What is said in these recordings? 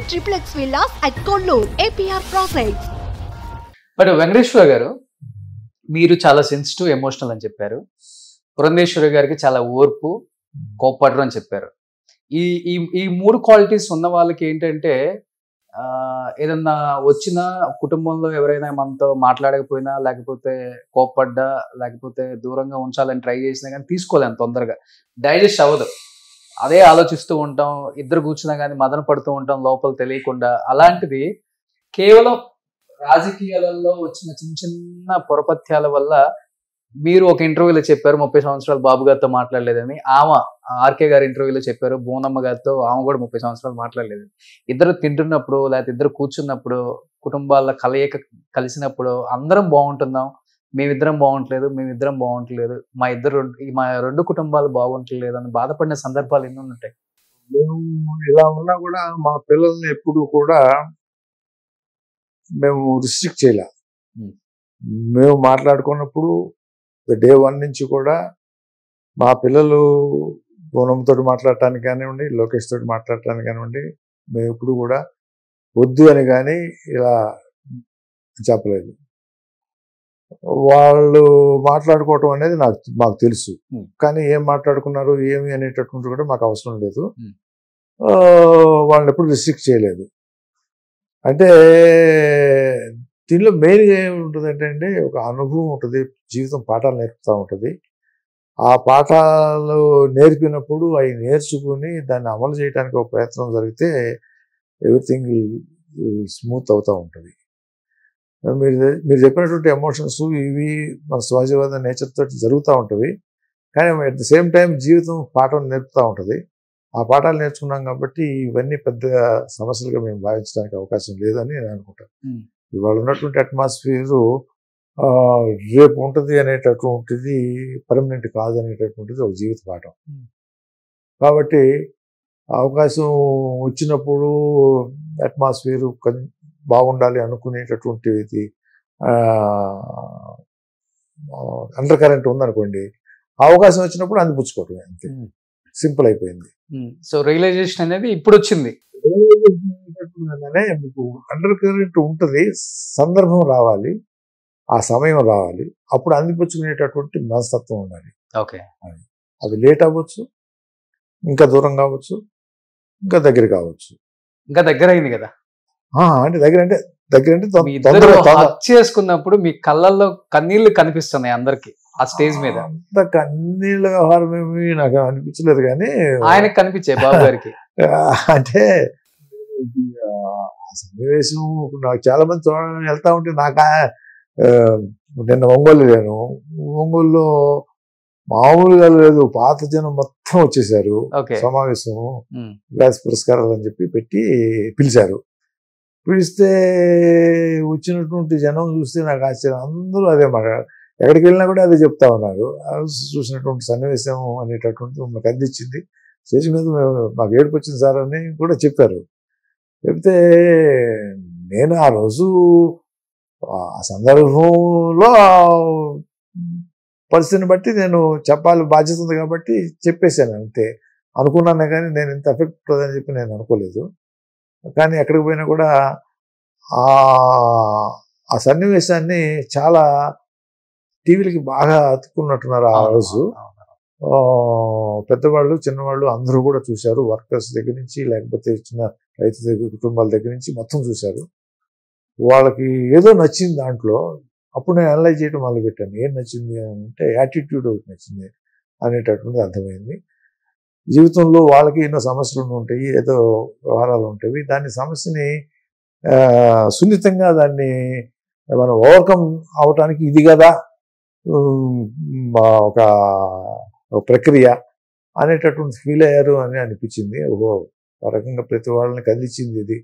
triplex villas at Kollur, APR Projects. But Venkateswara గారు మీరు చాలా సెన్సిటివ్ ఎమోషనల్ అని చెప్పారు. పురంధేశ్వరి గారికి చాలా ఓర్పు, కోపడరు అని చెప్పారు. ఈ ఈ ఈ మూడు క్వాలిటీస్ ఉన్న వాళ్ళకి ఏంటంటే ఏదన్నా వచ్చినా కుటుంబంలో ఎవరైనా మనతో మాట్లాడకపోయినా, లేకపోతే కోప్పడ్డా, లేకపోతే దూరంగా ఉంచాలని ట్రై చేసినా కానీ తీసుకోలేము, తొందరగా డైజెస్ట్ అవ్వదు. అదే ఆలోచిస్తూ ఉంటాం, ఇద్దరు కూర్చున్నా కానీ మదన పడుతూ ఉంటాం లోపల తెలియకుండా. అలాంటిది కేవలం రాజకీయాలలో వచ్చిన చిన్న చిన్న పొరపత్యాల వల్ల మీరు ఒక ఇంటర్వ్యూలో చెప్పారు 30 సంవత్సరాలు బాబు గారితో మాట్లాడలేదని. ఆమె ఆర్కే గారి ఇంటర్వ్యూలో చెప్పారు భువనమ్మ గారితో ఆమె కూడా 30 సంవత్సరాలు మాట్లాడలేదు. ఇద్దరు తింటున్నప్పుడు లేకపోతే ఇద్దరు కూర్చున్నప్పుడు కుటుంబాల కలయిక కలిసినప్పుడు అందరం బాగుంటున్నాం, మేమిద్దరం బాగుంటలేదు, మా రెండు కుటుంబాలు బాగుంటలేదు అని బాధపడిన సందర్భాలు ఎన్నో ఉంటాయి. మేము ఇలా ఉన్నా కూడా మా పిల్లల్ని ఎప్పుడు కూడా మేము రిస్ట్రిక్ట్ చేయలే. మేము మాట్లాడుకున్నప్పుడు డే 1 నుంచి కూడా మా పిల్లలు పూనంతో మాట్లాడటానికి కానివ్వండి, లోకేష్ తోటి మాట్లాడటానికి కానివ్వండి, మేము ఎప్పుడు కూడా వద్దు అని కానీ ఇలా చెప్పలేదు. వాళ్ళు మాట్లాడుకోవటం అనేది మాకు తెలుసు, కానీ ఏం మాట్లాడుకున్నారు ఏమి అనేటటువంటి కూడా మాకు అవసరం లేదు. వాళ్ళని ఎప్పుడు రిస్ట్రిక్ట్ చేయలేదు. అంటే దీనిలో మెయిన్గా ఏముంటుంది అంటే ఒక అనుభవం ఉంటుంది, జీవితం పాఠాలు నేర్పుతూ ఉంటుంది. ఆ పాఠాలు నేర్పినప్పుడు అవి నేర్చుకుని దాన్ని అమలు చేయడానికి ఒక ప్రయత్నం జరిగితే ఎవ్రీథింగ్ స్మూత్ అవుతూ ఉంటుంది. మీరు చెప్పినటువంటి ఎమోషన్స్ ఇవి మన సహజవాద నేచర్ తోటి జరుగుతూ ఉంటుంది. కానీ అట్ ద సేమ్ టైం జీవితం పాఠం నేర్పుతూ ఉంటుంది. ఆ పాఠాలు నేర్చుకున్నాం కాబట్టి ఇవన్నీ పెద్ద సమస్యలుగా మేము భావించడానికి అవకాశం లేదని నేను అనుకుంటాను. ఇవాళ ఉన్నటువంటి అట్మాస్ఫియరు రేపు ఉంటుంది అనేటటువంటిది పర్మనెంట్ కాదు అనేటటువంటిది ఒక జీవిత పాఠం. కాబట్టి అవకాశం వచ్చినప్పుడు అట్మాస్ఫియరు బాగుండాలి అనుకునేటటువంటిది అండర్ కరెంట్ ఉందనుకోండి, అవకాశం వచ్చినప్పుడు అందిపుచ్చుకోవటం అంతే, సింపుల్ అయిపోయింది. సో రియలైజేషన్ అనేది ఇప్పుడు వచ్చింది. మీకు అండర్ కరెంట్ ఉంటుంది, సందర్భం రావాలి, ఆ సమయం రావాలి, అప్పుడు అందిపుచ్చుకునేటటువంటి మనస్తత్వం ఉండాలి. ఓకే, అది లేట్ అవ్వచ్చు, ఇంకా దూరం కావచ్చు, ఇంకా దగ్గర కావచ్చు. ఇంకా దగ్గర అయింది కదా. అంటే దగ్గర అంటే చేసుకున్నప్పుడు మీ కళ్ళల్లో కన్నీళ్లు కనిపిస్తున్నాయి అందరికి ఆ స్టేజ్ మీద. అంత కన్నీళ్ళ వ్యవహారం ఏమి నాకు అనిపించలేదు, కానీ ఆయనకు కనిపించాయి బాబు గారికి. అంటే సన్నివేశం నాకు చాలా మంది వెళ్తా ఉంటే నాకు నిన్న ఒంగోలులో మామూలుగా లేదు, పాత జనం మొత్తం వచ్చేసారు. సమావేశం వ్యాస పురస్కారాలు అని చెప్పి పెట్టి పిలిచారు. పిలిస్తే వచ్చినటువంటి జనం చూస్తే నాకు ఆశ్చర్యం. అందరూ అదే మాట, ఎక్కడికి వెళ్ళినా కూడా అదే చెప్తా ఉన్నారు. చూసినటువంటి సన్నివేశం అనేటటువంటి మాకు అందించింది. స్టేజ్ మీద మాకు ఏడుపు వచ్చింది సార్ అని కూడా చెప్పారు. చెప్తే నేను ఆ రోజు ఆ సందర్భంలో పరిస్థితిని బట్టి నేను చెప్పాలి, బాధ్యత ఉంది కాబట్టి చెప్పేశాను అంతే. అనుకున్నానే కానీ నేను ఇంత ఎఫెక్ట్ ఉంటుందని చెప్పి నేను అనుకోలేదు. కానీ ఎక్కడికి పోయినా కూడా ఆ సన్నివేశాన్ని చాలా టీవీలకి బాగా అతుక్కున్నట్టున్నారు ఆ రోజు. పెద్దవాళ్ళు చిన్నవాళ్ళు అందరూ కూడా చూశారు. వర్కర్స్ దగ్గర నుంచి లేకపోతే చిన్న రైతు దగ్గర కుటుంబాల దగ్గర నుంచి మొత్తం చూశారు. వాళ్ళకి ఏదో నచ్చింది దాంట్లో. అప్పుడు నేను అనలైజ్ చేయడం మొదలుపెట్టాను. ఏం నచ్చింది అంటే యాటిట్యూడ్ ఒకటి నచ్చింది అనేటటువంటిది అర్థమైంది. జీవితంలో వాళ్ళకి ఎన్నో సమస్యలు ఉంటాయి, ఏదో వ్యవహారాలు ఉంటాయి. దాని సమస్యని సున్నితంగా దాన్ని మనం ఓవర్కమ్ అవటానికి ఇది కదా ఒక ప్రక్రియ అనేటటువంటి ఫీల్ అయ్యారు అని అనిపించింది. ఓహో, ఆ రకంగా ప్రతి వాళ్ళని కదిలించింది ఇది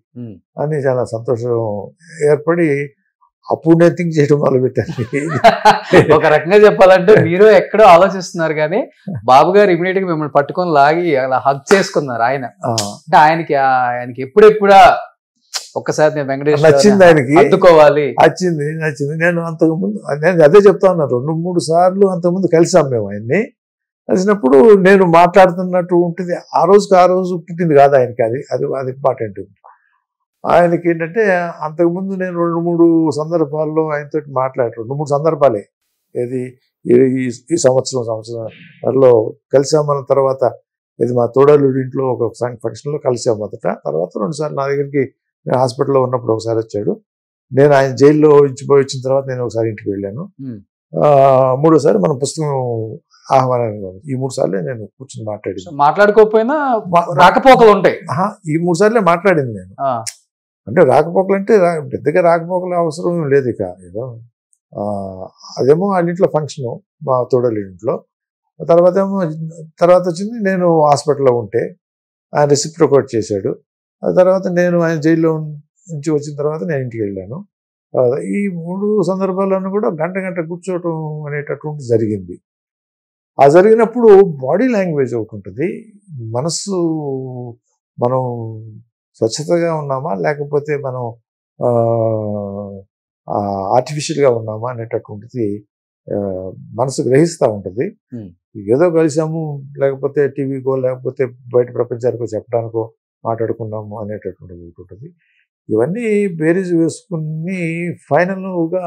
అని చాలా సంతోషం ఏర్పడి అప్పుడు నేను థింక్ చేయడం మొదలుపెట్టాను. ఒక రకంగా చెప్పాలంటే మీరు ఎక్కడో ఆలోచిస్తున్నారు కానీ బాబు గారు ఇమీడియట్ గా మిమ్మల్ని పట్టుకొని లాగి అలా హగ్ చేసుకున్నారు. అంటే ఆయనకి ఎప్పుడెప్పుడా ఒక్కసారి నేను వెంకటేశ్వర నచ్చింది, ఆయనకి అందుకోవాలి, నచ్చింది. నేను అంతకుముందు నేను అదే చెప్తా ఉన్నా, 2-3 సార్లు అంతకుముందు కలిసాం మేము. ఆయన్ని కలిసినప్పుడు నేను మాట్లాడుతున్నట్టు ఉంటుంది. ఆ రోజు పుట్టింది కాదు ఆయనకి, అది ఇంపార్టెంట్. ఆయనకి ఏంటంటే అంతకుముందు నేను 2-3 సందర్భాల్లో ఆయనతో మాట్లాడాను. 2-3 సందర్భాలే. ఏది ఈ సంవత్సరంలో కలిసామన్న తర్వాత, ఇది మా తోడలుడి ఇంట్లో ఒక ఫంక్షన్లో కలిసాం మొదట. తర్వాత 2 సార్లు నా దగ్గరికి నేను హాస్పిటల్లో ఉన్నప్పుడు ఒకసారి వచ్చాడు. నేను ఆయన జైల్లో వచ్చిన తర్వాత నేను ఒకసారి ఇంటికి వెళ్ళాను. మూడోసారి మన పుస్తకం ఆహ్వానానికి ఈ 3 సార్లే నేను కూర్చొని మాట్లాడుకోకపోయినా రాకపోకలు ఉంటాయి. ఈ 3 సార్లే మాట్లాడింది నేను. అంటే రాకపోకలు అంటే పెద్దగా రాకపోకలు అవసరం లేదు. ఇక ఏదో అదేమో వాళ్ళ ఇంట్లో ఫంక్షను, మా తోడలి ఇంట్లో. తర్వాత వచ్చింది నేను హాస్పిటల్లో ఉంటే ఆయన రెసిప్రొకేట్ చేశాడు. ఆ తర్వాత నేను ఆయన జైల్లో నుంచి వచ్చిన తర్వాత నేను ఇంటికి వెళ్ళాను. ఈ 3 సందర్భాలను కూడా గంట కూర్చోవటం అనేటటువంటి జరిగింది. ఆ జరిగినప్పుడు బాడీ లాంగ్వేజ్ ఒకటి ఉంటుంది. మనస్సు మనం స్వచ్ఛతగా ఉన్నామా లేకపోతే మనం ఆర్టిఫిషియల్గా ఉన్నామా అనేటటువంటిది మనసు గ్రహిస్తూ ఉంటుంది. ఏదో కలిసాము, లేకపోతే టీవీకో లేకపోతే బయట ప్రపంచానికో చెప్పడానికో మాట్లాడుకున్నాము అనేటటువంటిది ఉంటుంది. ఇవన్నీ బేరీజ్ వేసుకుని ఫైనల్గా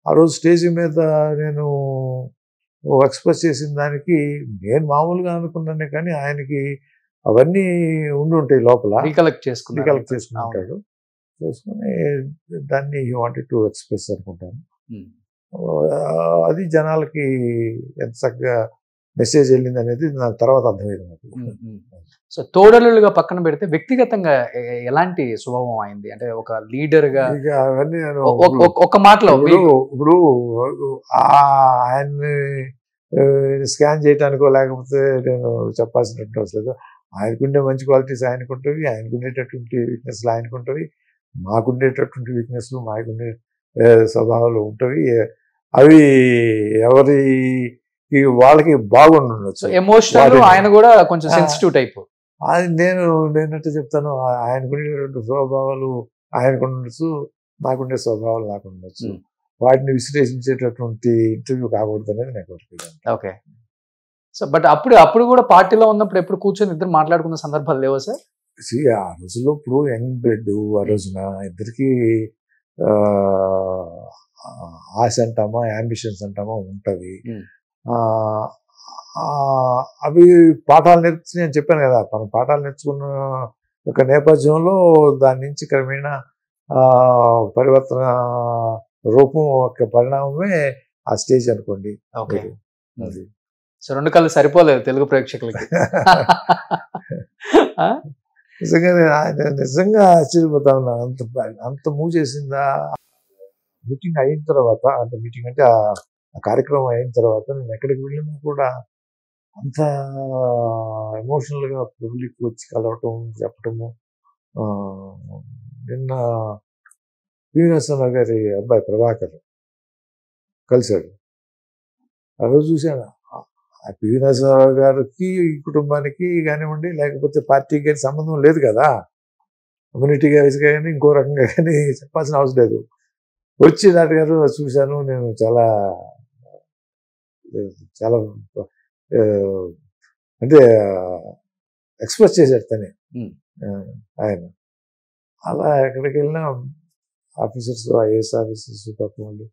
ఆ రోజు స్టేజ్ మీద నేను ఎక్స్ప్రెస్ చేసిన దానికి నేను మామూలుగా అనుకున్నానే కానీ ఆయనకి అవన్నీ ఉండి ఉంటాయి లోపల. రీకలెక్ట్ చేసుకుంటాడు. చేసుకుని దాన్ని హీ వాంటెడ్ టు ఎక్స్ప్రెస్ అనుకుంటాను. అది జనాలకి ఎంత చక్కగా మెసేజ్ వెళ్ళింది అనేది నాకు తర్వాత అర్థమైంది నాకు. సో తోడలుగా పక్కన పెడితే వ్యక్తిగతంగా ఎలాంటి స్వభావం అయింది? అంటే ఒక లీడర్ గా అవన్నీ నేను ఒక మాటలో ఇప్పుడు ఆయన్ని స్కాన్ చేయడానికో లేకపోతే నేను చెప్పాల్సినట్టు అవసరం. ఆయనకుండే మంచి క్వాలిటీస్ ఆయనకుంటవి, ఆయనకుండేటటువంటి వీక్నెస్లు ఆయనకుంటవి, మాకుండేటటువంటి వీక్నెస్లు మాకుండే స్వభావాలు ఉంటవి. అవి ఎవరి వాళ్ళకి బాగుండొచ్చు. ఎమోషనల్ ఆయన కూడా కొంచెం సెన్సిటివ్ టైప్. నేనంటే చెప్తాను, ఆయనకుండేటటువంటి స్వభావాలు ఆయనకు ఉండొచ్చు, నాకుండే స్వభావాలు నాకు ఉండొచ్చు. వాటిని విశ్లేషించేటటువంటి ఇంటర్వ్యూ కాకూడదు అనేది నాకు కోరిక. ఓకే. సో బట్ అప్పుడు కూడా పార్టీలో ఉన్నప్పుడు ఎప్పుడు కూర్చొని ఇద్దరు మాట్లాడుకున్న సందర్భాలు లేవా సార్? ఆ రోజుల్లో ఇప్పుడు యంగ్ బ్లడ్, ఆ రోజున ఇద్దరికి ఆశ అంటామా యాంబిషన్స్ అంటామా ఉంటవి. అవి పాఠాలు నేర్చుకుని నేను చెప్పాను కదా, మనం పాఠాలు నేర్చుకున్న ఒక నేపథ్యంలో దాని నుంచి క్రమేణా పరివర్తన రూపం ఒక పరిణామమే ఆ స్టేజ్ అనుకోండి. అది సో 2 కళ్ళు సరిపోలేదు తెలుగు ప్రేక్షకులకి. నిజంగా ఆశ్చర్యపోతా ఉన్నాను. అంత మూవ్ చేసిందా మీటింగ్ అయిన తర్వాత. అంటే మీటింగ్ అంటే ఆ కార్యక్రమం అయిన తర్వాత నేను ఎక్కడికి వెళ్ళినా కూడా అంత ఎమోషనల్గా పబ్లిక్ వచ్చి కలవటం చెప్పటము. నిన్న శ్రీనివాసరావు గారి అబ్బాయి ప్రభాకర్ కలిశాడు. ఆ రోజు చూశాను. శ్రీనివాసరావు గారికి ఈ కుటుంబానికి కానివ్వండి లేకపోతే పార్టీకి కానీ సంబంధం లేదు కదా. కమ్యూనిటీ వైజ్ కానీ ఇంకో రకంగా కానీ చెప్పాల్సిన అవసరం లేదు. వచ్చి నాటి గారు చూశాను. నేను చాలా అంటే ఎక్స్ప్రెస్ చేశాడు తనే ఆయన. అలా ఎక్కడికి వెళ్ళినా ఆఫీసర్స్, ఐఏఎస్ ఆఫీసర్స్ పాపం వాళ్ళు